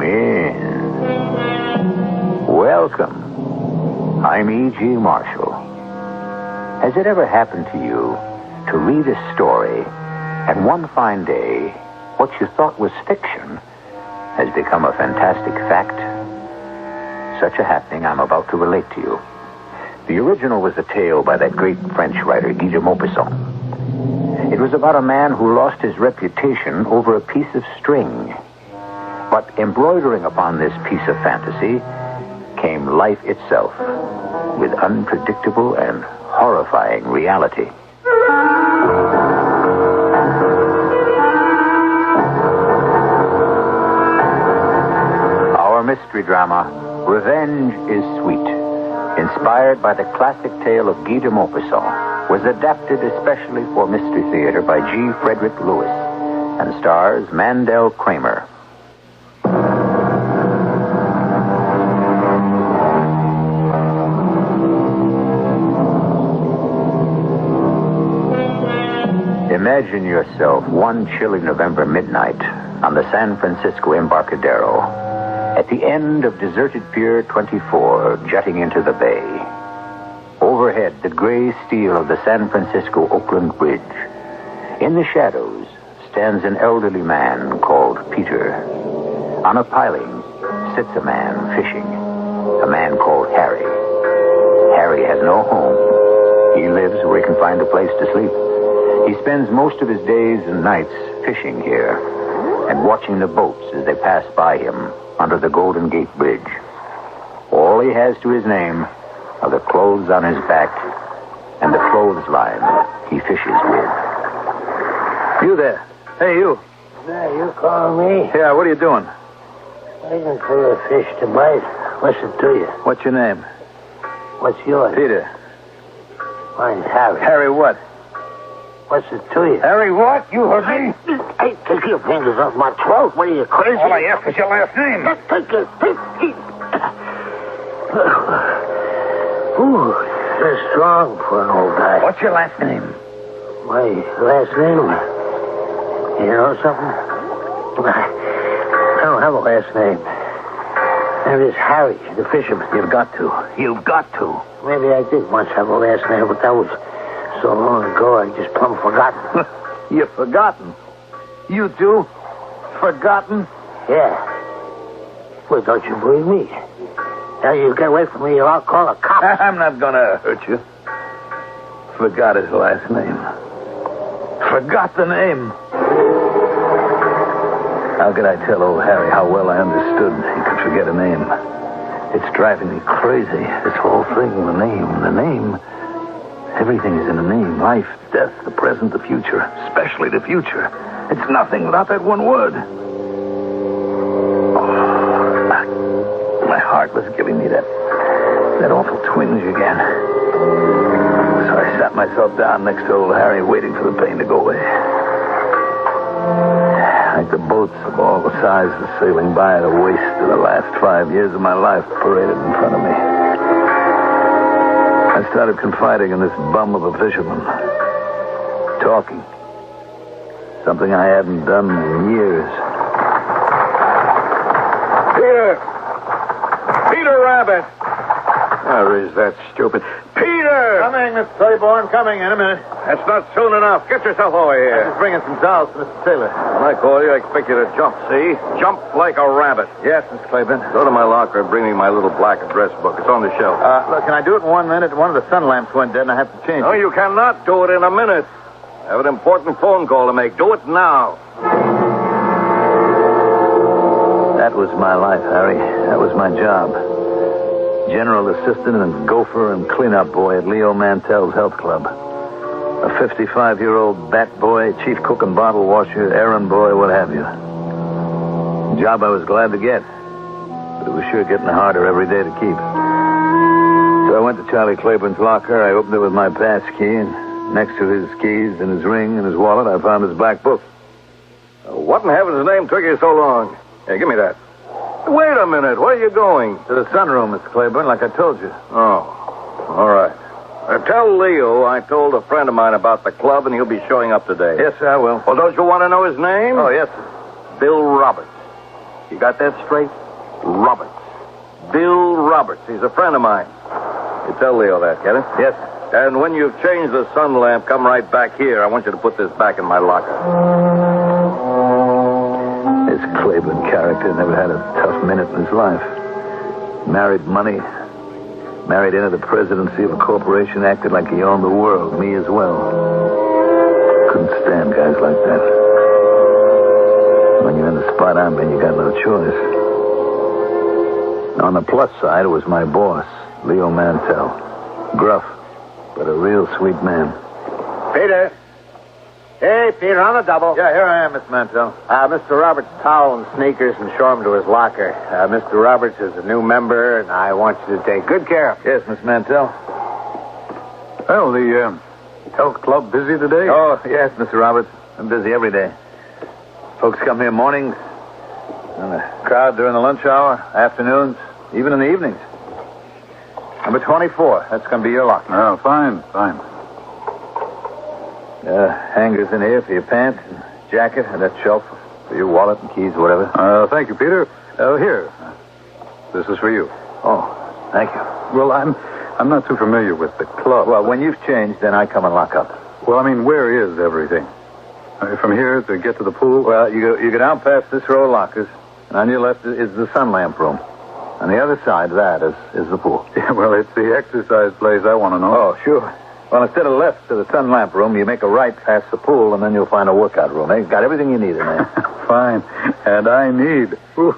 in. Welcome. I'm E.G. Marshall. Has it ever happened to you to read a story and one fine day, what you thought was fiction has become a fantastic fact? Such a happening I'm about to relate to you. The original was a tale by that great French writer, Guy de Maupassant. It was about a man who lost his reputation over a piece of string. But embroidering upon this piece of fantasy came life itself, with unpredictable and horrifying reality. Our mystery drama, Revenge is Sweet, inspired by the classic tale of Guy de Maupassant, was adapted especially for Mystery Theater by G. Frederick Lewis and stars Mandel Kramer. Imagine yourself one chilly November midnight on the San Francisco Embarcadero, at the end of deserted Pier 24, jutting into the bay. Overhead, the gray steel of the San Francisco-Oakland Bridge. In the shadows stands an elderly man called Peter. On a piling sits a man fishing, a man called Harry. Harry has no home. He lives where he can find a place to sleep. He spends most of his days and nights fishing here and watching the boats as they pass by him under the Golden Gate Bridge. All he has to his name are the clothes on his back and the clothesline he fishes with. You there. Hey, you. Yeah, you calling me? Yeah, what are you doing? Waiting for a fish to bite. What's it to you? What's your name? What's yours? Peter. Mine's Harry. Harry what? What's it to you? Harry what? You heard me? Hey, take your fingers off my throat. What are you, crazy? All I asked was your last name. Take it. Ooh, that's strong for an old guy. What's your last name? My last name? You know something? I don't have a last name. Name is Harry, the fisherman. You've got to. You've got to. Maybe I did once have a last name, but that was so long ago I just plumb forgotten. You've forgotten? You too? Forgotten? Yeah. Well, don't you believe me? Now you get away from me or I'll call a cop. I'm not gonna hurt you. Forgot his last name. Forgot the name. How could I tell old Harry how well I understood he could forget a name? It's driving me crazy, this whole thing, the name. Everything is in a name. Life, death, the present, the future. Especially the future. It's nothing without that one word. Oh, my heart was giving me that awful twinge again. So I sat myself down next to old Harry, waiting for the pain to go away. Like the boats of all the sizes sailing by, the waste of the last 5 years of my life paraded in front of me. I started confiding in this bum of a fisherman. Talking. Something I hadn't done in years. Peter Rabbit! Where is that stupid... Peter! Coming, Mr. Claiborne. Coming in a minute. That's not soon enough. Get yourself over I'm here. just bringing some towels to Mr. Taylor. When I call you, I expect you to jump, see? Jump like a rabbit. Yes, Mr. Claiborne. Go to my locker and bring me my little black address book. It's on the shelf. Look, can I do it in 1 minute? One of the sun lamps went dead and I have to change No, it. you cannot do it in a minute. I have an important phone call to make. Do it now. That was my life, Harry. That was my job. General assistant and gopher and cleanup boy at Leo Mantell's health club. A 55-year-old bat boy, chief cook and bottle washer, errand boy, what have you. A job I was glad to get, but it was sure getting harder every day to keep. So I went to Charlie Claiborne's locker. I opened it with my pass key, and next to his keys and his ring and his wallet, I found his black book. What in heaven's name took you so long? Hey, give me that. Wait a minute. Where are you going? To the sunroom, Mr. Claiborne, like I told you. Oh, all right. Tell Leo I told a friend of mine about the club, and he'll be showing up today. Yes, sir, I will. Well, don't you want to know his name? Oh, yes, sir. Bill Roberts. You got that straight? Roberts. Bill Roberts. He's a friend of mine. You tell Leo that, get it? Yes. And when you've changed the sun lamp, come right back here. I want you to put this back in my locker. This Claiborne character never had a tough minute in his life. Married money. Married into the presidency of a corporation, acted like he owned the world. Me as well. Couldn't stand guys like that. When you're in the spot I'm in, you got no choice. On the plus side, it was my boss, Leo Mantell. Gruff, but a real sweet man. Peter. Hey, Peter, on the double. Yeah, here I am, Miss Mantell. Mr. Roberts' towel and sneakers, and show him to his locker. Mr. Roberts is a new member, and I want you to take good care of him. Yes, Miss Mantell. Well, the health club busy today? Oh, yes, Mr. Roberts. I'm busy every day. Folks come here mornings, and the crowd during the lunch hour, afternoons, even in the evenings. Number 24. That's going to be your locker. Oh, fine. Hangers in here for your pants and jacket, and that shelf for your wallet and keys, whatever. Thank you, Peter. Here. This is for you. Oh, thank you. Well, I'm not too familiar with the club. Well, when you've changed, then I come and lock up. Well, I mean, where is everything? From here to get to the pool? Well, you go down past this row of lockers, and on your left is the sun lamp room. On the other side of that is the pool. Yeah, well, it's the exercise place I want to know. Oh, sure. Well, instead of left to the sun lamp room, you make a right past the pool, and then you'll find a workout room. They've got everything you need in there. Fine. And I need. Ooh,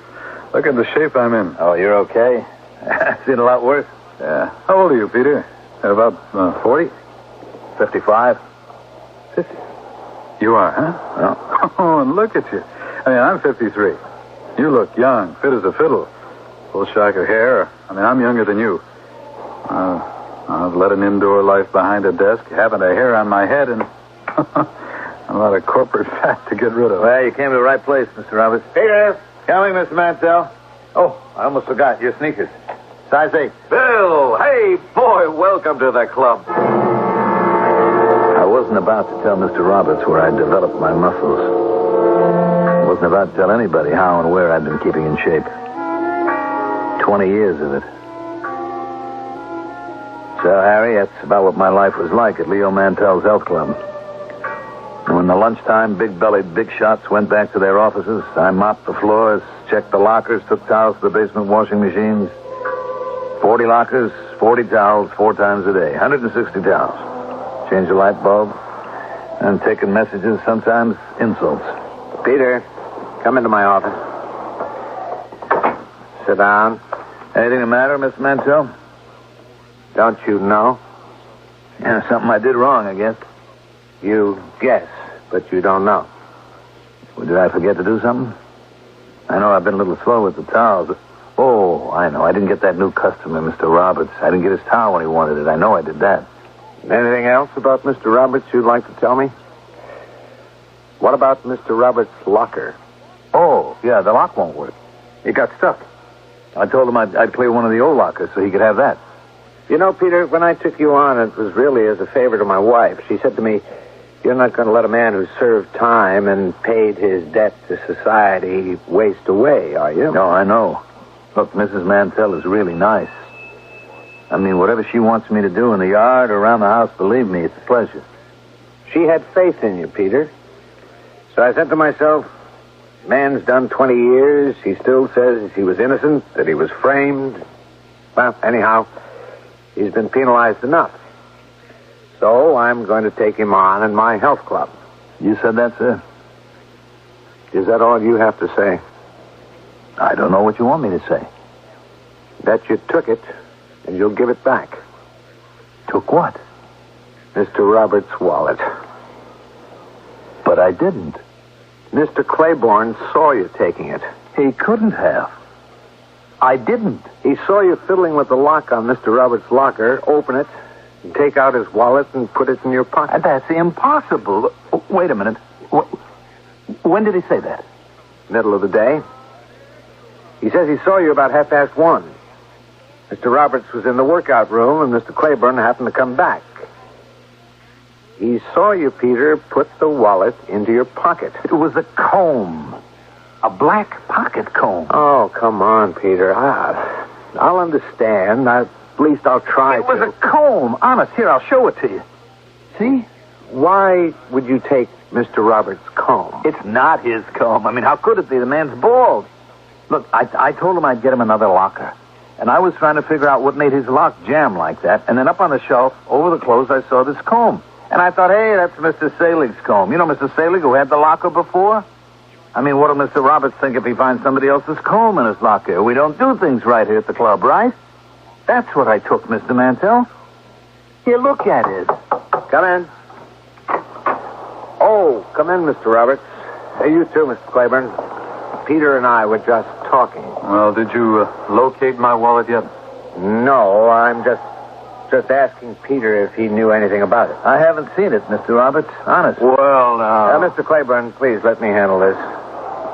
look at the shape I'm in. Oh, you're okay? I've seen a lot worse. Yeah. How old are you, Peter? About 40? 55. 50. You are, huh? No. Oh, and look at you. I mean, I'm 53. You look young, fit as a fiddle. Full shock of hair. I mean, I'm younger than you. I've led an indoor life behind a desk, haven't a hair on my head, and a lot of corporate fat to get rid of. Well, you came to the right place, Mr. Roberts. Peter. Coming, Mr. Mantell. Oh, I almost forgot. Your sneakers. Size 8. Bill, hey, boy, welcome to the club. I wasn't about to tell Mr. Roberts where I'd developed my muscles. I wasn't about to tell anybody how and where I'd been keeping in shape. 20 years of it. So, Harry, that's about what my life was like at Leo Mantell's health club. And when the lunchtime big-bellied big shots went back to their offices, I mopped the floors, checked the lockers, took towels to the basement washing machines. 40 lockers, 40 towels, 4 times a day. 160 towels. Change the light bulb. And taking messages, sometimes insults. Peter, come into my office. Sit down. Anything the matter, Mr. Mantell? Don't you know? Yeah, something I did wrong, I guess. You guess, but you don't know. Well, did I forget to do something? I know I've been a little slow with the towels. Oh, I know. I didn't get that new customer, Mr. Roberts. I didn't get his towel when he wanted it. I know I did that. Anything else about Mr. Roberts you'd like to tell me? What about Mr. Roberts' locker? Oh, yeah, the lock won't work. It got stuck. I told him I'd clear one of the old lockers so he could have that. You know, Peter, when I took you on, it was really as a favor to my wife. She said to me, you're not going to let a man who served time and paid his debt to society waste away, are you? No, I know. Look, Mrs. Mantell is really nice. I mean, whatever she wants me to do in the yard or around the house, believe me, it's a pleasure. She had faith in you, Peter. So I said to myself, man's done 20 years. He still says he was innocent, that he was framed. Well, anyhow, he's been penalized enough. So I'm going to take him on in my health club. You said that, sir? Is that all you have to say? I don't know what you want me to say. That you took it, and you'll give it back. Took what? Mr. Roberts' wallet. But I didn't. Mr. Claiborne saw you taking it. He couldn't have. I didn't. He saw you fiddling with the lock on Mr. Roberts' locker, open it, and take out his wallet and put it in your pocket. That's impossible. Wait a minute. When did he say that? Middle of the day. He says he saw you about 1:30. Mr. Roberts was in the workout room, and Mr. Claiborne happened to come back. He saw you, Peter, put the wallet into your pocket. It was a comb. A black pocket comb. Oh, come on, Peter. I'll understand. At least I'll try It was a comb. Honest. Here, I'll show it to you. See? Why would you take Mr. Roberts' comb? It's not his comb. I mean, how could it be? The man's bald. Look, I told him I'd get him another locker. And I was trying to figure out what made his lock jam like that. And then up on the shelf, over the clothes, I saw this comb. And I thought, hey, that's Mr. Salig's comb. You know Mr. Salig, who had the locker before? I mean, what'll Mr. Roberts think if he finds somebody else's comb in his locker? We don't do things right here at the club, right? That's what I took, Mr. Mantell. Here, look at it. Come in. Oh, come in, Mr. Roberts. Hey, you too, Mr. Claiborne. Peter and I were just talking. Well, did you locate my wallet yet? No, I'm just asking Peter if he knew anything about it. I haven't seen it, Mr. Roberts. Honest. Well, now... Mr. Claiborne, please let me handle this.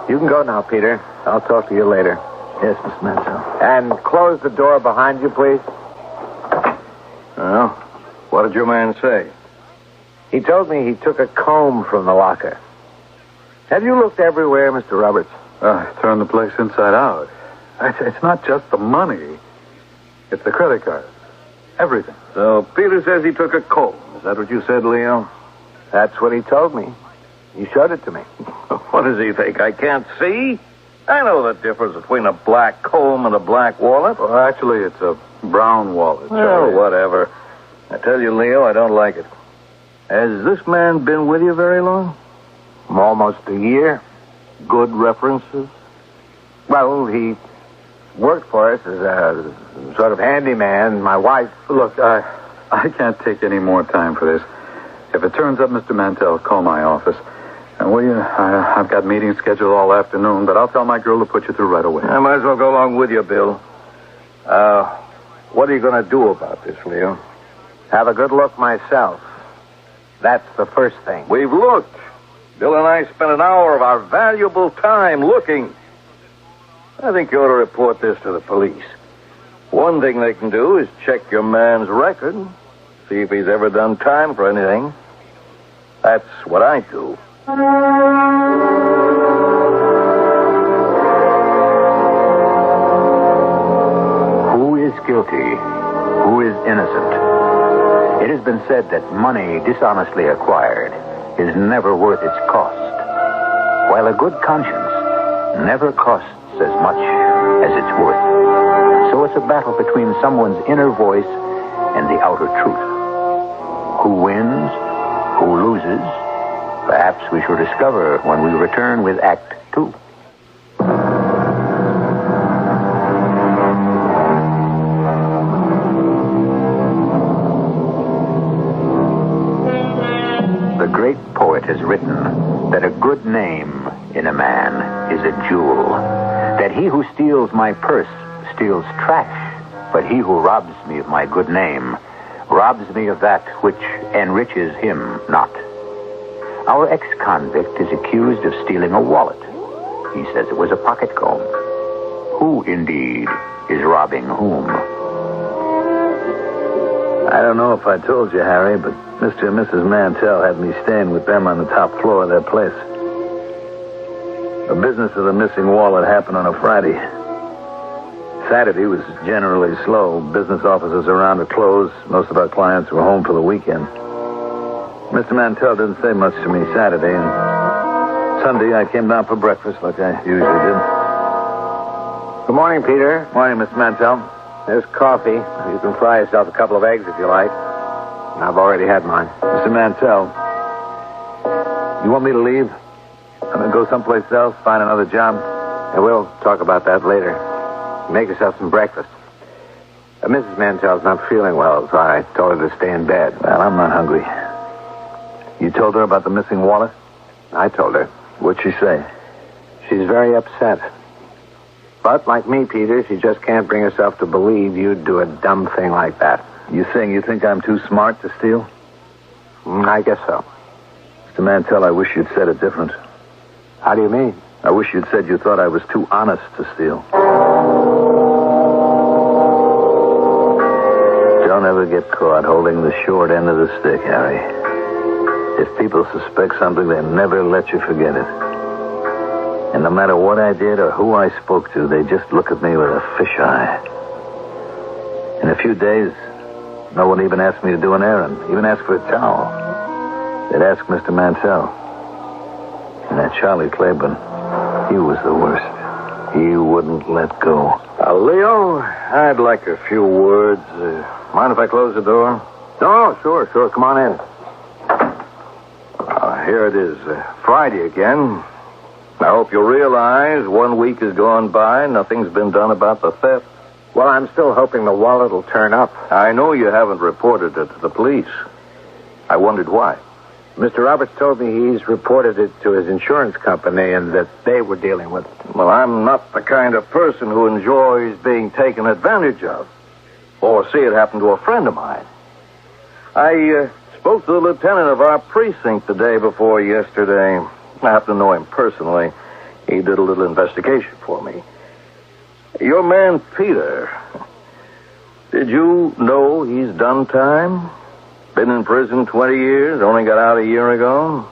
You can go now, Peter. I'll talk to you later. Yes, Mr. Mantell. And close the door behind you, please. Well, what did your man say? He told me he took a comb from the locker. Have you looked everywhere, Mr. Roberts? I turned the place inside out. It's not just the money. It's the credit cards. Everything. So Peter says he took a comb. Is that what you said, Leo? That's what he told me. He showed it to me. What does he think? I can't see? I know the difference between a black comb and a black wallet. Well, actually, it's a brown wallet. Well, whatever. I tell you, Leo, I don't like it. Has this man been with you very long? Almost a year. Good references? Well, he worked for us as a sort of handyman. My wife... Look, I can't take any more time for this. If it turns up, Mr. Mantell, call my office. And will you? I've got meetings scheduled all afternoon, but I'll tell my girl to put you through right away. I might as well go along with you, Bill. What are you going to do about this, Leo? Have a good look myself. That's the first thing. We've looked. Bill and I spent an hour of our valuable time looking. I think you ought to report this to the police. One thing they can do is check your man's record, see if he's ever done time for anything. That's what I do. Who is guilty? Who is innocent? It has been said that money dishonestly acquired is never worth its cost, while a good conscience never costs as much as it's worth. So it's a battle between someone's inner voice and the outer truth. Who wins? Who loses? Perhaps we shall discover when we return with Act 2. The great poet has written that a good name in a man is a jewel. That he who steals my purse steals trash, but he who robs me of my good name robs me of that which enriches him not. Our ex-convict is accused of stealing a wallet. He says it was a pocket comb. Who, indeed, is robbing whom? I don't know if I told you, Harry, but Mr. and Mrs. Mantell had me staying with them on the top floor of their place. The business of the missing wallet happened on a Friday. Saturday was generally slow. Business offices around are closed. Most of our clients were home for the weekend. Mr. Mantell didn't say much to me Saturday, and Sunday I came down for breakfast like I usually did. Good morning, Peter. Morning, Mr. Mantell. There's coffee. You can fry yourself a couple of eggs if you like. I've already had mine. Mr. Mantell, you want me to leave? I'm going to go someplace else, find another job? And we'll talk about that later. Make yourself some breakfast. Mrs. Mantell's not feeling well, so I told her to stay in bed. Well, I'm not hungry. You told her about the missing wallet? I told her. What'd she say? She's very upset. But, like me, Peter, she just can't bring herself to believe you'd do a dumb thing like that. You think I'm too smart to steal? I guess so. Mr. Mantell, I wish you'd said it different. How do you mean? I wish you'd said you thought I was too honest to steal. Don't ever get caught holding the short end of the stick, Harry. If people suspect something, they never let you forget it. And no matter what I did or who I spoke to, they just look at me with a fisheye. In a few days, no one even asked me to do an errand, even asked for a towel. They'd ask Mr. Mantell. And that Charlie Claiborne, he was the worst. He wouldn't let go. Leo, I'd like a few words. Mind if I close the door? No, sure. Come on in. Here it is. Friday again. I hope you realize 1 week has gone by. Nothing's been done about the theft. Well, I'm still hoping the wallet will turn up. I know you haven't reported it to the police. I wondered why. Mr. Roberts told me he's reported it to his insurance company and that they were dealing with it. Well, I'm not the kind of person who enjoys being taken advantage of. Or see it happen to a friend of mine. I spoke to the lieutenant of our precinct the day before yesterday. I happen to know him personally. He did a little investigation for me. Your man, Peter, did you know he's done time? Been in prison 20 years, only got out a year ago?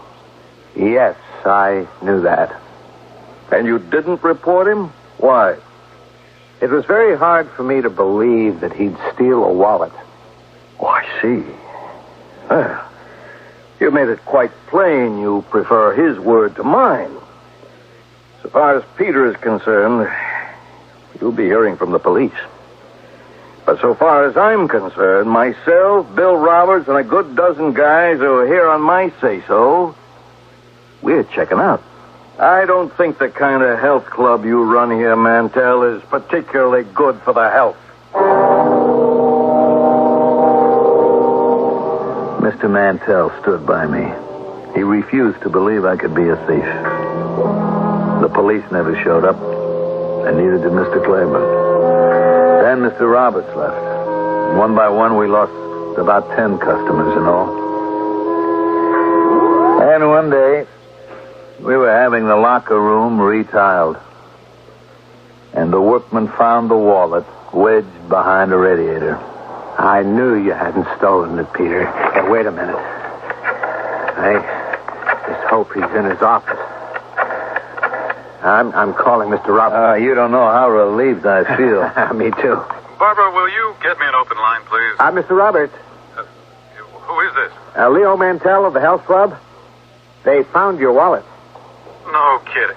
Yes, I knew that. And you didn't report him? Why? It was very hard for me to believe that he'd steal a wallet. Oh, I see. Well, you made it quite plain you prefer his word to mine. So far as Peter is concerned, you'll be hearing from the police. But so far as I'm concerned, myself, Bill Roberts, and a good dozen guys who are here on my say-so, we're checking out. I don't think the kind of health club you run here, Mantell, is particularly good for the health. Mr. Mantell stood by me. He refused to believe I could be a thief. The police never showed up, and neither did Mr. Claiborne. Then Mr. Roberts left. One by one, we lost about 10 customers in all. And one day, we were having the locker room retiled. And the workman found the wallet wedged behind a radiator. I knew you hadn't stolen it, Peter. Hey, wait a minute. I just hope he's in his office. I'm calling Mr. Roberts. You don't know how relieved I feel. Me too. Barbara, will you get me an open line, please? Mr. Roberts. Who is this? Leo Mantell of the Health Club. They found your wallet. No kidding.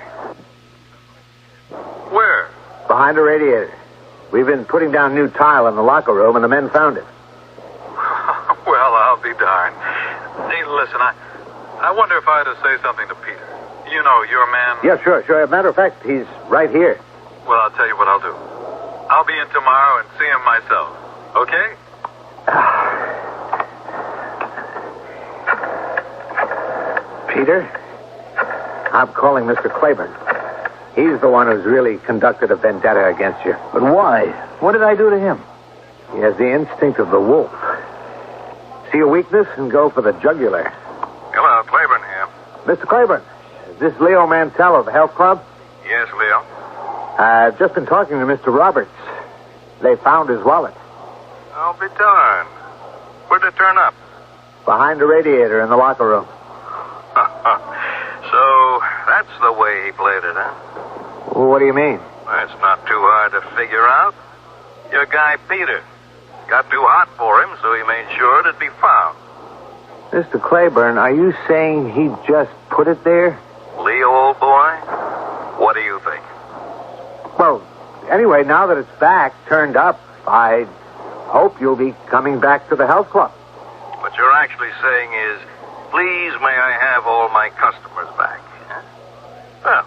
Where? Behind a radiator. We've been putting down new tile in the locker room, and the men found it. Well, I'll be darned. Hey, listen, I wonder if I ought to say something to Peter. You know, your man... Yeah, sure. As a matter of fact, he's right here. Well, I'll tell you what I'll do. I'll be in tomorrow and see him myself. Okay? Peter, I'm calling Mr. Claiborne. He's the one who's really conducted a vendetta against you. But why? What did I do to him? He has the instinct of the wolf. See a weakness and go for the jugular. Hello, Claiborne here. Mr. Claiborne, is this Leo Mantell of the Health Club? Yes, Leo. I've just been talking to Mr. Roberts. They found his wallet. I'll be darned. Where'd it turn up? Behind the radiator in the locker room. So, that's the way he played it, huh? Well, what do you mean? That's not too hard to figure out. Your guy, Peter, got too hot for him, so he made sure it'd be found. Mr. Claiborne, are you saying he just put it there? Leo, old boy, what do you think? Well, anyway, now that it's back, turned up, I hope you'll be coming back to the health club. What you're actually saying is, please may I have all my customers back. Huh? Well,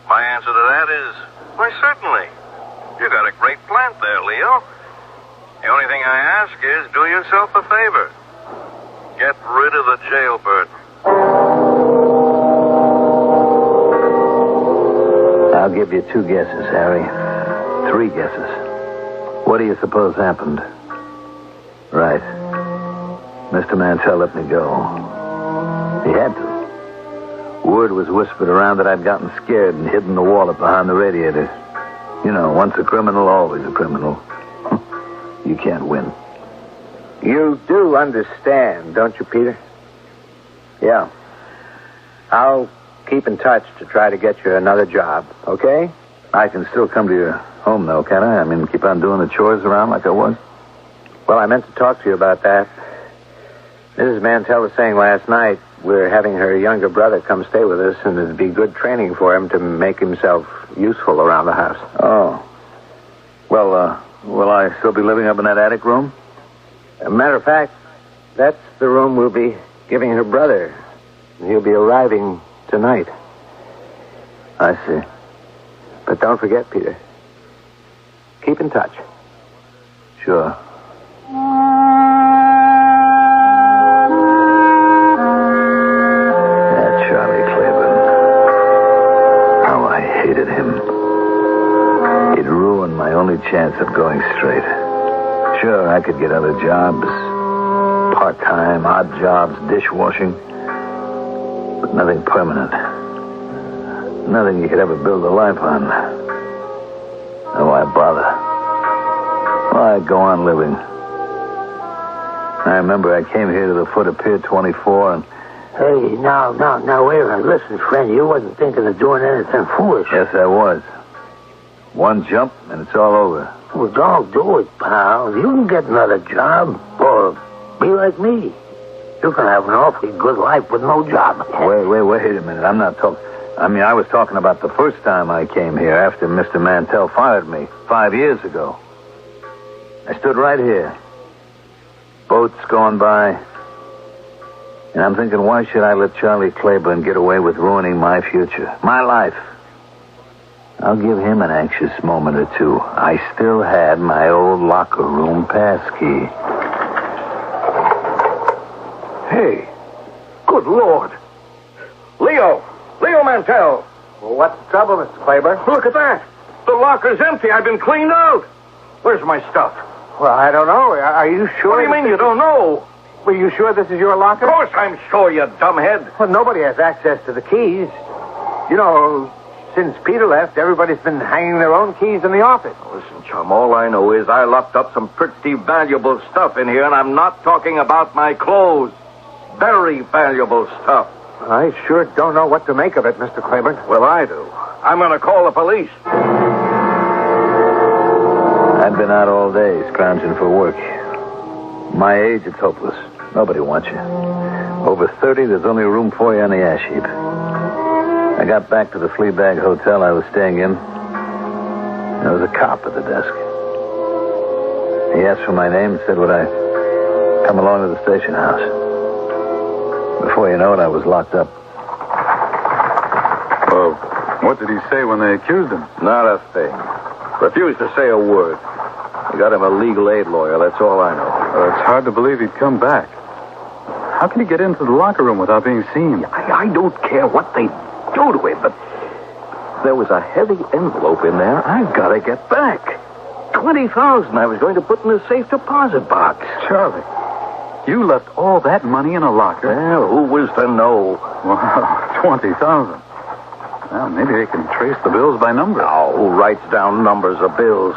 my answer to that is, why, certainly. You got a great plant there, Leo. The only thing I ask is, do yourself a favor. Get rid of the jailbird. I'll give you 2 guesses, Harry. 3 guesses. What do you suppose happened? Right. Mr. Mantell let me go. He had to. Word was whispered around that I'd gotten scared and hidden the wallet behind the radiator. You know, once a criminal, always a criminal. You can't win. You do understand, don't you, Peter? Yeah. I'll keep in touch to try to get you another job, okay? I can still come to your home, though, can't I? I mean, keep on doing the chores around like I was? Well, I meant to talk to you about that. Mrs. Mantell was saying last night we're having her younger brother come stay with us, and it'd be good training for him to make himself useful around the house. Oh. Well, will I still be living up in that attic room? As a matter of fact, that's the room we'll be giving her brother. He'll be arriving tonight. I see. But don't forget, Peter. Keep in touch. Sure. That Charlie Claiborne. How I hated him. He'd ruined my only chance of going straight. Sure, I could get other jobs. Part-time, odd jobs, dishwashing. But nothing permanent. Nothing you could ever build a life on. Oh, why bother? Why go on living? I remember I came here to the foot of Pier 24 and... Hey, now, wait a minute. Listen, friend, you wasn't thinking of doing anything foolish. Yes, I was. One jump and it's all over. Well, don't do it, pal. You can get another job, or be like me. You can have an awfully good life with no job. Wait a minute. I'm not talking... I was talking about the first time I came here after Mr. Mantell fired me 5 years ago. I stood right here. Boats going by. And I'm thinking, why should I let Charlie Claiborne get away with ruining my future, my life? I'll give him an anxious moment or two. I still had my old locker room pass key. Hey, good Lord. Leo Mantell. Well, what's the trouble, Mr. Claiborne? Look at that. The locker's empty. I've been cleaned out. Where's my stuff? Well, I don't know. Are you sure? What do you mean you don't know? Were you sure this is your locker? Of course I'm sure, you dumbhead. Well, nobody has access to the keys. You know, since Peter left, everybody's been hanging their own keys in the office. Listen, chum, all I know is I locked up some pretty valuable stuff in here, and I'm not talking about my clothes. Very valuable stuff. I sure don't know what to make of it, Mr. Claiborne. Well, I do. I'm going to call the police. I've been out all day scrounging for work. My age, it's hopeless. Nobody wants you. Over 30, there's only room for you on the ash heap. I got back to the Fleabag Hotel I was staying in. There was a cop at the desk. He asked for my name and said, would I come along to the station house? Before you know it, I was locked up. Well, what did he say when they accused him? Not a thing. Refused to say a word. I got him a legal aid lawyer, that's all I know. Well, it's hard to believe he'd come back. How can he get into the locker room without being seen? I don't care what they do to him, but there was a heavy envelope in there I've got to get back. $20,000 I was going to put in the safe deposit box. Charlie, you left all that money in a locker? Well, who was to know? Wow, $20,000. Well, maybe they can trace the bills by number. Oh, who writes down numbers of bills?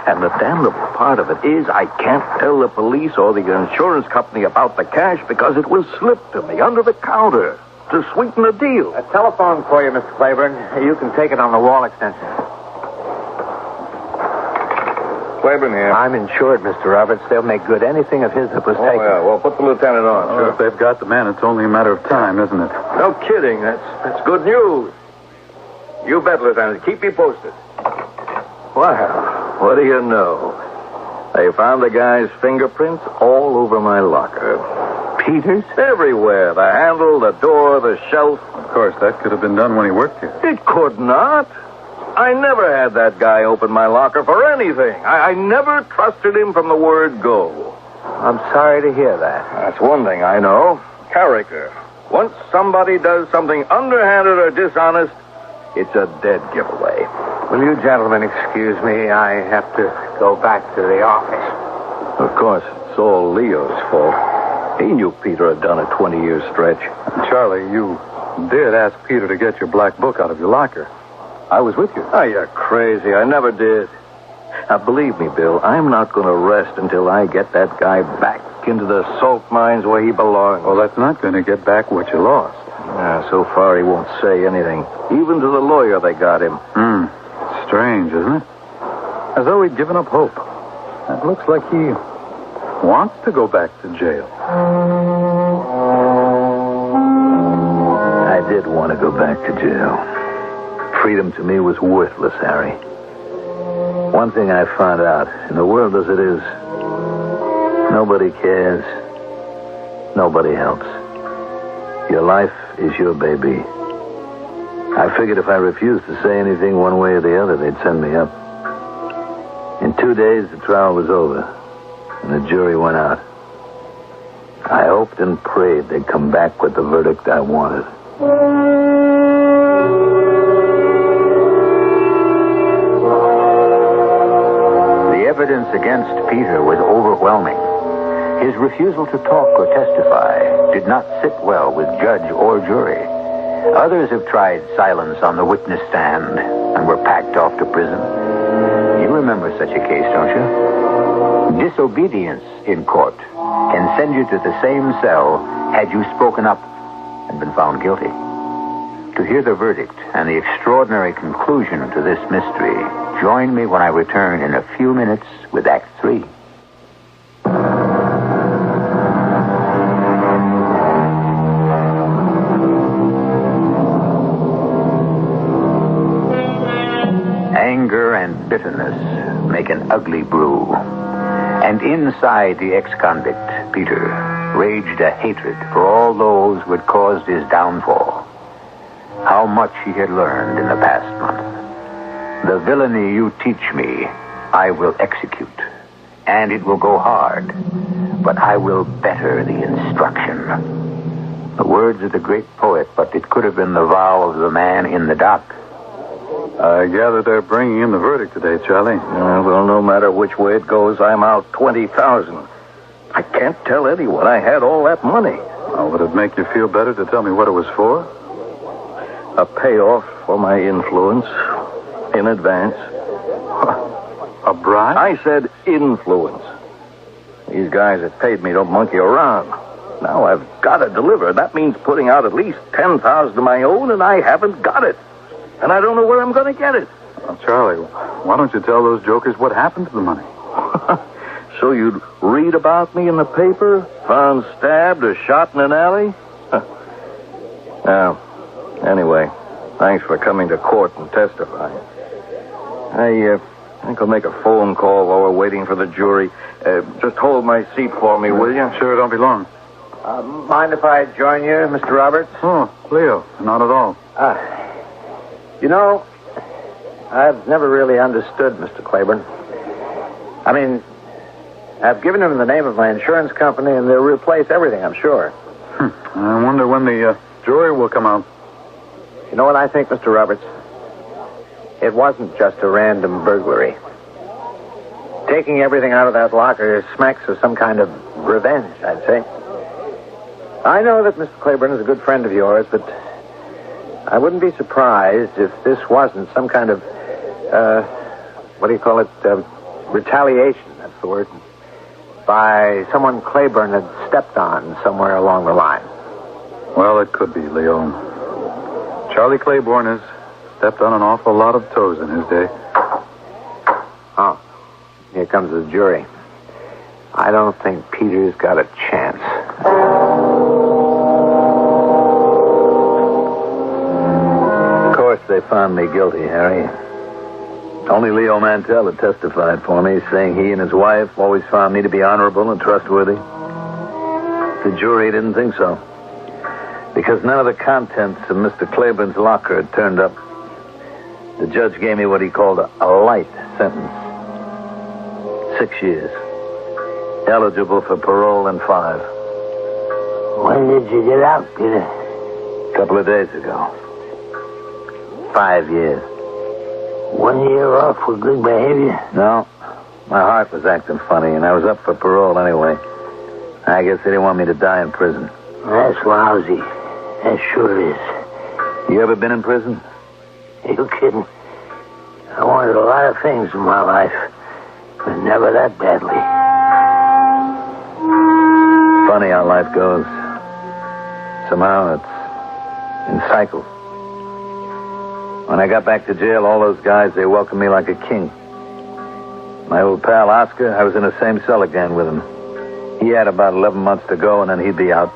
And the damnable part of it is I can't tell the police or the insurance company about the cash because it was slipped to me under the counter to sweeten the deal. A telephone for you, Mr. Claiborne. You can take it on the wall extension. Claiborne here. I'm insured, Mr. Roberts. They'll make good anything of his that was taken. Yeah. Well, put the lieutenant on. Well, if they've got the man, it's only a matter of time, isn't it? No kidding. That's good news. You bet, Lieutenant. Keep me posted. Well, what do you know? They found the guy's fingerprints all over my locker. Peter's? Everywhere. The handle, the door, the shelf. Of course, that could have been done when he worked here. It could not. I never had that guy open my locker for anything. I never trusted him from the word go. I'm sorry to hear that. That's one thing I know. Character. Once somebody does something underhanded or dishonest, it's a dead giveaway. Will you gentlemen excuse me? I have to go back to the office. Of course, it's all Leo's fault. He knew Peter had done a 20-year stretch. Charlie, you did ask Peter to get your black book out of your locker. I was with you. Oh, you're crazy. I never did. Now, believe me, Bill, I'm not going to rest until I get that guy back into the salt mines where he belongs. Well, that's not going to get back what you lost. So far, he won't say anything. Even to the lawyer they got him. Strange, isn't it? As though he'd given up hope. It looks like he wants to go back to jail. I did want to go back to jail. Freedom to me was worthless, Harry. One thing I found out, in the world as it is, nobody cares. Nobody helps. Your life is your baby. I figured if I refused to say anything one way or the other, they'd send me up. In 2 days, the trial was over, and the jury went out. I hoped and prayed they'd come back with the verdict I wanted. The evidence against Peter was overwhelming. His refusal to talk or testify did not sit well with judge or jury. Others have tried silence on the witness stand and were packed off to prison. You remember such a case, don't you? Disobedience in court can send you to the same cell had you spoken up and been found guilty. To hear the verdict and the extraordinary conclusion to this mystery, join me when I return in a few minutes with Act 3. Anger and bitterness make an ugly brew. And inside the ex-convict, Peter, raged a hatred for all those who had caused his downfall. How much he had learned in the past month. The villainy you teach me, I will execute. And it will go hard, but I will better the instruction. The words of the great poet, but it could have been the vow of the man in the dock. I gather they're bringing in the verdict today, Charlie. Well, no matter which way it goes, I'm out $20,000. I can't tell anyone I had all that money. Oh, would it make you feel better to tell me what it was for? A payoff for my influence in advance. A bribe? I said influence. These guys that paid me don't monkey around. Now I've got to deliver. That means putting out at least $10,000 of my own, and I haven't got it. And I don't know where I'm going to get it. Well, Charlie, why don't you tell those jokers what happened to the money? So you'd read about me in the paper? Found stabbed or shot in an alley? Now, anyway, thanks for coming to court and testifying. I think I'll make a phone call while we're waiting for the jury. Just hold my seat for me, will you? Sure, don't be long. Mind if I join you, Mr. Roberts? Oh, Leo, not at all. You know, I've never really understood Mr. Claiborne. I mean, I've given him the name of my insurance company, and they'll replace everything, I'm sure. I wonder when the jury will come out. You know what I think, Mr. Roberts? It wasn't just a random burglary. Taking everything out of that locker smacks of some kind of revenge, I'd say. I know that Mr. Claiborne is a good friend of yours, but I wouldn't be surprised if this wasn't some kind of, retaliation, that's the word, by someone Claiborne had stepped on somewhere along the line. Well, it could be, Leo. Charlie Claiborne has stepped on an awful lot of toes in his day. Oh, here comes the jury. I don't think Peter's got a chance. Of course, they found me guilty, Harry. Only Leo Mantell had testified for me, saying he and his wife always found me to be honorable and trustworthy. The jury didn't think so, because none of the contents of Mr. Claiborne's locker had turned up. The judge gave me what he called a light sentence. 6 years. Eligible for parole in 5. When did you get out, Peter? A couple of days ago. 5 years. 1 year off for good behavior? No. My heart was acting funny, and I was up for parole anyway. I guess they didn't want me to die in prison. That's lousy. That sure is. You ever been in prison? You kidding? I wanted a lot of things in my life, but never that badly. Funny how life goes. Somehow in cycles. When I got back to jail, all those guys, they welcomed me like a king. My old pal Oscar, I was in the same cell again with him. He had about 11 months to go, and then he'd be out.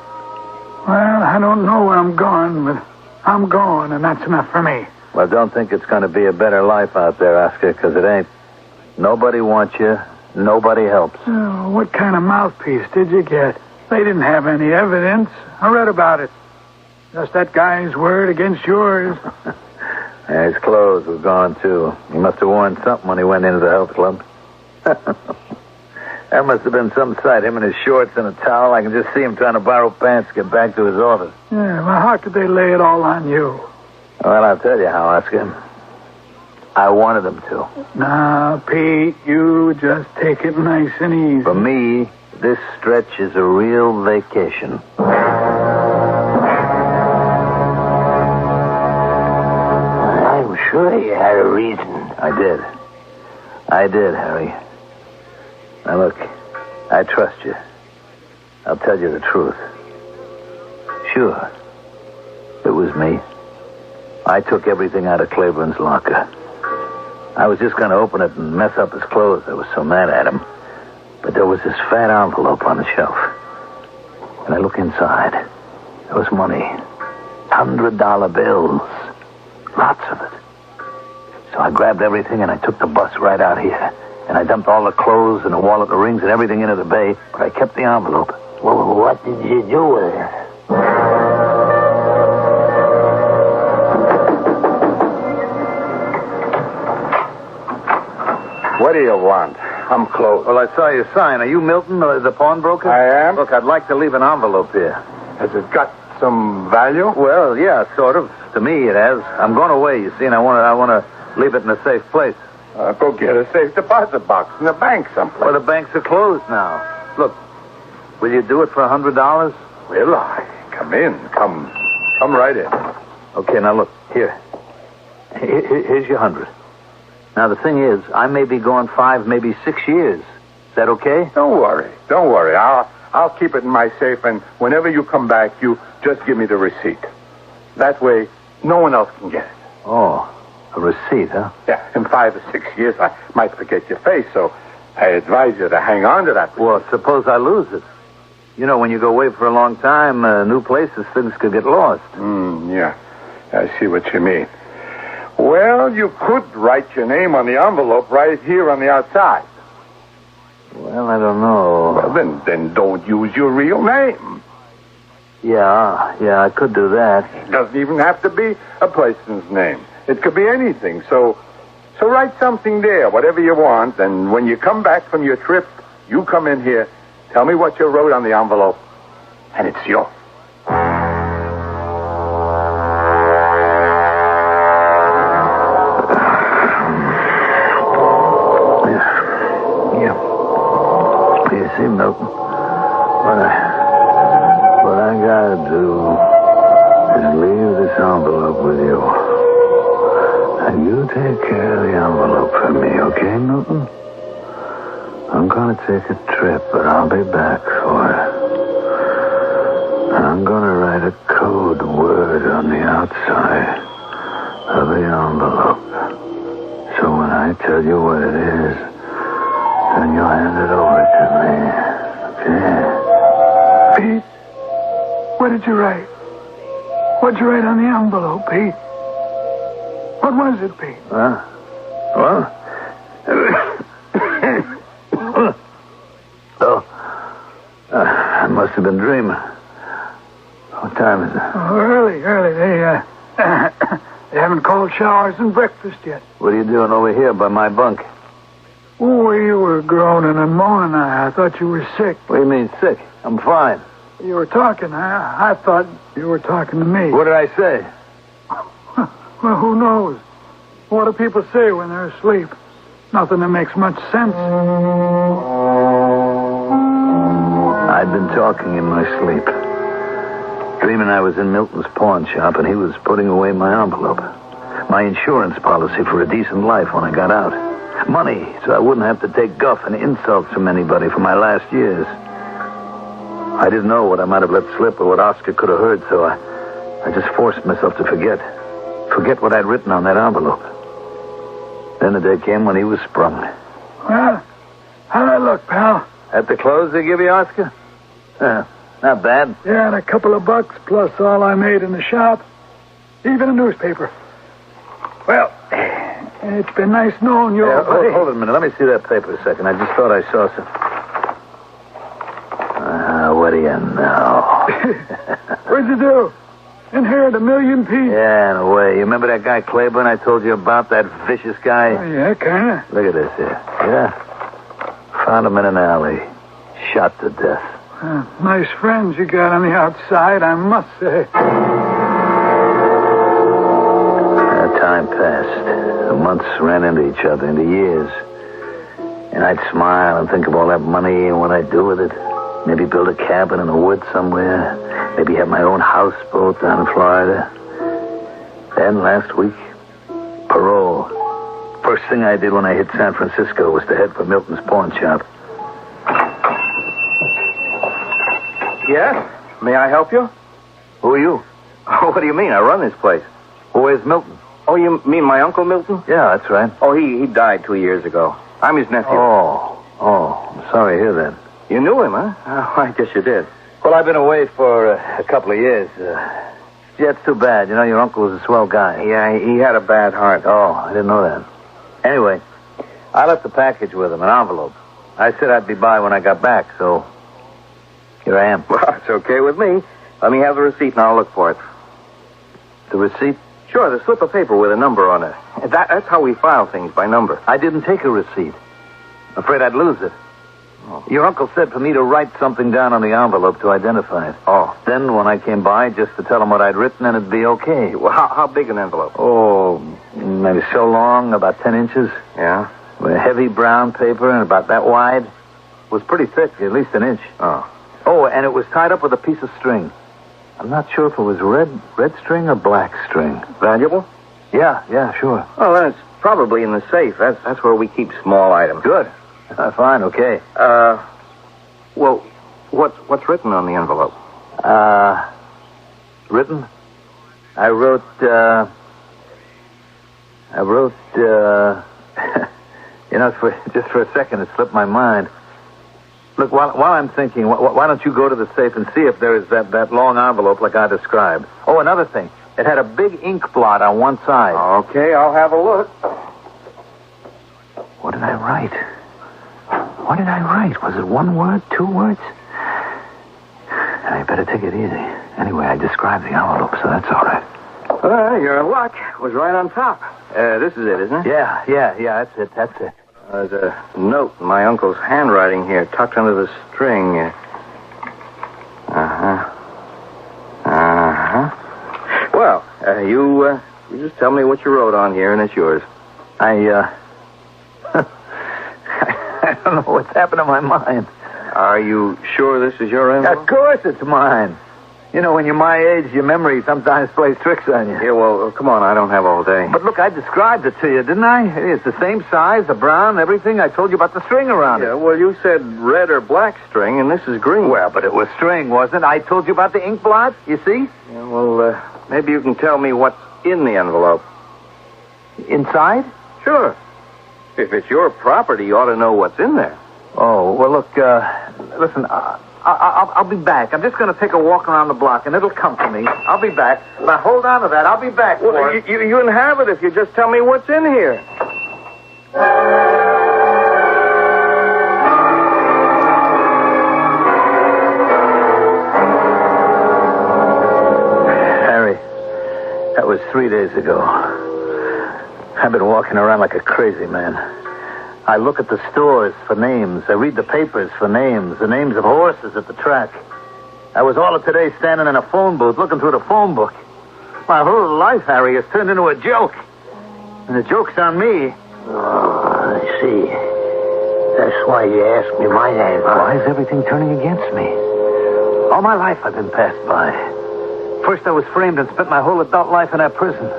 Well, I don't know where I'm going, but I'm going, and that's enough for me. Well, don't think it's going to be a better life out there, Oscar, because it ain't. Nobody wants you. Nobody helps. Oh, what kind of mouthpiece did you get? They didn't have any evidence. I read about it. Just that guy's word against yours. Yeah, his clothes were gone, too. He must have worn something when he went into the health club. That must have been some sight, him in his shorts and a towel. I can just see him trying to borrow pants to get back to his office. Yeah, well, how could they lay it all on you? Well, I'll tell you how, Oscar. I wanted them to. Now, Pete, you just take it nice and easy. For me, this stretch is a real vacation. I'm sure you had a reason. I did, Harry. Now, look, I trust you. I'll tell you the truth. Sure, it was me. I took everything out of Claiborne's locker. I was just going to open it and mess up his clothes. I was so mad at him. But there was this fat envelope on the shelf. And I look inside. There was money. $100 bills. Lots of it. So I grabbed everything and I took the bus right out here. And I dumped all the clothes and the wallet, the rings, and everything into the bay. But I kept the envelope. Well, what did you do with it? What do you want? I'm closed. Well, I saw your sign. Are you Milton, the pawnbroker? I am. Look, I'd like to leave an envelope here. Has it got some value? Well, yeah, sort of. To me, it has. I'm going away, you see, and I want to leave it in a safe place. Go get a safe deposit box in the bank someplace. Well, the banks are closed now. Look, will you do it for $100? Will I? Come in. Come right in. Okay, now look, here. Here's your 100. Now, the thing is, I may be gone 5, maybe 6 years. Is that okay? Don't worry. I'll keep it in my safe, and whenever you come back, you just give me the receipt. That way, no one else can get it. Oh, a receipt, huh? Yeah, in 5 or 6 years, I might forget your face, so I advise you to hang on to that receipt. Well, suppose I lose it. You know, when you go away for a long time, new places, things could get lost. Yeah, I see what you mean. Well, you could write your name on the envelope right here on the outside. Well, I don't know. Well, then don't use your real name. Yeah, I could do that. It doesn't even have to be a person's name. It could be anything. So write something there, whatever you want, and when you come back from your trip, you come in here, tell me what you wrote on the envelope, and it's yours. See, Milton, what I gotta do is leave this envelope with you. And you take care of the envelope for me, okay, Milton? I'm gonna take a trip, but I'll be back for it. And I'm gonna write a code word on the outside of the envelope. So when I tell you what it is, then you'll hand it over to me. Okay? Pete, what did you write? What'd you write on the envelope, Pete? What was it, Pete? Well, I must have been dreaming. What time is it? Oh, early. They haven't called showers and breakfast yet. What are you doing over here by my bunk? Oh, you were groaning and moaning. I thought you were sick. What do you mean, sick? I'm fine. You were talking. I thought you were talking to me. What did I say? Well, who knows? What do people say when they're asleep? Nothing that makes much sense. I'd been talking in my sleep. Dreaming I was in Milton's pawn shop and he was putting away my envelope. My insurance policy for a decent life when I got out. Money, so I wouldn't have to take guff and insults from anybody for my last years. I didn't know what I might have let slip or what Oscar could have heard, so I just forced myself to forget. Forget what I'd written on that envelope. Then the day came when he was sprung. Well, how'd I look, pal? At the close they give you, Oscar? Not bad. Yeah, and a couple of bucks plus all I made in the shop. Even a newspaper. Well, it's been nice knowing you, buddy. Hold it a minute. Let me see that paper a second. I just thought I saw some. What do you know? What'd you do? Inherit $1 million piece? Yeah, in a way. You remember that guy Claiborne I told you about? That vicious guy? Oh, yeah, kinda. Look at this here. Yeah. Found him in an alley. Shot to death. Nice friends you got on the outside, I must say. Time passed. The months ran into each other, into years. And I'd smile and think of all that money and what I'd do with it. Maybe build a cabin in the woods somewhere. Maybe have my own houseboat down in Florida. Then last week, parole. First thing I did when I hit San Francisco was to head for Milton's pawn shop. Yes? May I help you? Who are you? Oh, what do you mean? I run this place. Where's Milton? Oh, you mean my Uncle Milton? Yeah, that's right. Oh, he died 2 years ago. I'm his nephew. Oh, I'm sorry to hear that. You knew him, huh? Oh, I guess you did. Well, I've been away for a couple of years. Yeah, it's too bad. You know, your uncle was a swell guy. Yeah, he had a bad heart. Oh, I didn't know that. Anyway, I left a package with him, an envelope. I said I'd be by when I got back, so here I am. Well, it's okay with me. Let me have the receipt and I'll look for it. The receipt? Sure, the slip of paper with a number on it. That's how we file things, by number. I didn't take a receipt. Afraid I'd lose it. Oh. Your uncle said for me to write something down on the envelope to identify it. Oh. Then when I came by, just to tell him what I'd written, and it'd be okay. Well, how big an envelope? Oh, maybe so long, about 10 inches. Yeah? With heavy brown paper and about that wide. It was pretty thick, at least an inch. Oh, and it was tied up with a piece of string. I'm not sure if it was red string or black string. Valuable? Yeah, sure. Oh, then it's probably in the safe. That's where we keep small items. Good. Fine, okay. Well, what's written on the envelope? Written? I wrote, you know, just for a second it slipped my mind. Look, while I'm thinking, why don't you go to the safe and see if there is that long envelope like I described? Oh, another thing. It had a big ink blot on one side. Okay, I'll have a look. What did I write? Was it one word, 2 words? I better take it easy. Anyway, I described the envelope, so that's all right. You're in luck. It was right on top. This is it, isn't it? Yeah, that's it. There's a note in my uncle's handwriting here, tucked under the string. Well, you just tell me what you wrote on here, and it's yours. I don't know what's happened to my mind. Are you sure this is your envelope? Of course it's mine. You know, when you're my age, your memory sometimes plays tricks on you. Yeah, well, come on, I don't have all day. But look, I described it to you, didn't I? It's the same size, the brown, everything. I told you about the string around it. Yeah, well, you said red or black string, and this is green. Well, but it was string, wasn't it? I told you about the ink blot, you see? Yeah, well, maybe you can tell me what's in the envelope. Inside? Sure. If it's your property, you ought to know what's in there. Oh, well, look, listen, I'll be back. I'm just going to take a walk around the block, and it'll come to me. I'll be back. Now, hold on to that. I'll be back. Well, you can have it if you just tell me what's in here. Harry, that was 3 days ago. I've been walking around like a crazy man. I look at the stores for names. I read the papers for names, the names of horses at the track. I was all of today standing in a phone booth looking through the phone book. My whole life, Harry, has turned into a joke. And the joke's on me. Oh, I see. That's why you asked me my name. Why is everything turning against me? All my life I've been passed by. First I was framed and spent my whole adult life in that prison.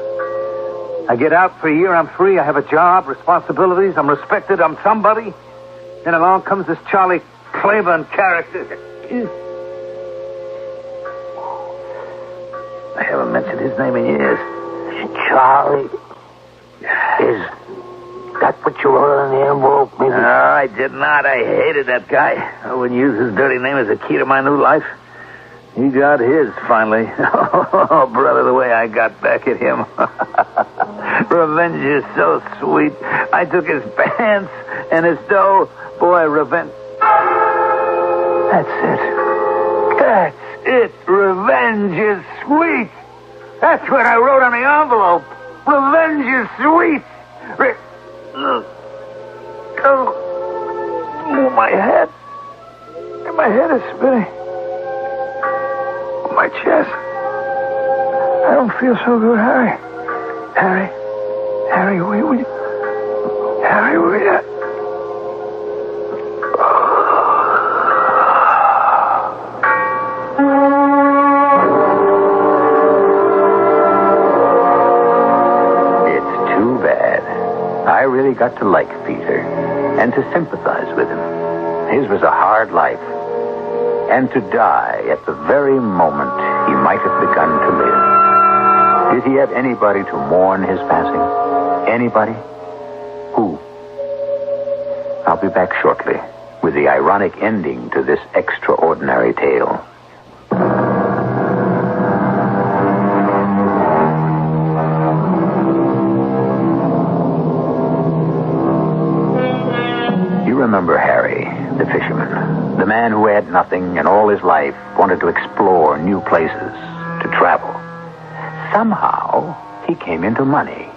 I get out for a year, I'm free, I have a job, responsibilities, I'm respected, I'm somebody. And along comes this Charlie Claiborne character. I have a heard his name in years. Charlie. Is that what you wrote on the envelope? Maybe. No, I did not. I hated that guy. I wouldn't use his dirty name as a key to my new life. He got his, finally. Oh, brother, the way I got back at him. Revenge is so sweet. I took his pants and his dough. Boy, revenge. That's it. That's it. Revenge is sweet. That's what I wrote on the envelope. Revenge is sweet. Oh, my head. My head is spinning. My chest. I don't feel so good, Harry. Harry, where you? Harry, where you at? It's too bad. I really got to like Peter and to sympathize with him. His was a hard life. And to die at the very moment he might have begun to live. Did he have anybody to mourn his passing? Anybody? Who? I'll be back shortly with the ironic ending to this extraordinary tale. You remember Harry, the fisherman, the man who had nothing and all his life wanted to explore new places, to travel. Somehow, he came into money,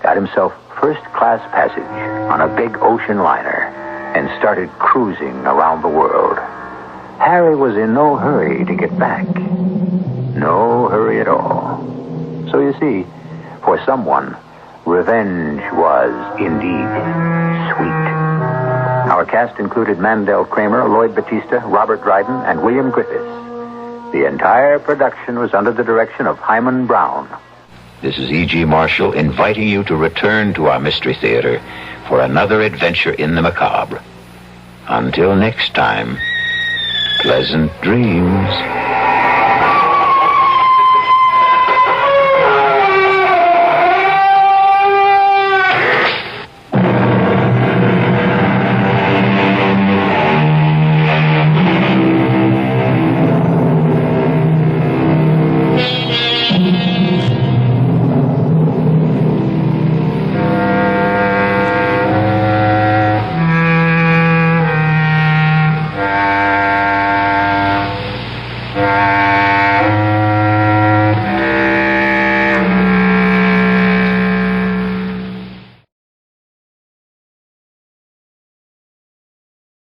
got himself first-class passage on a big ocean liner, and started cruising around the world. Harry was in no hurry to get back. No hurry at all. So you see, for someone, revenge was indeed sweet. Our cast included Mandel Kramer, Lloyd Battista, Robert Dryden, and William Griffiths. The entire production was under the direction of Hyman Brown. This is E.G. Marshall inviting you to return to our Mystery Theater for another adventure in the macabre. Until next time, pleasant dreams.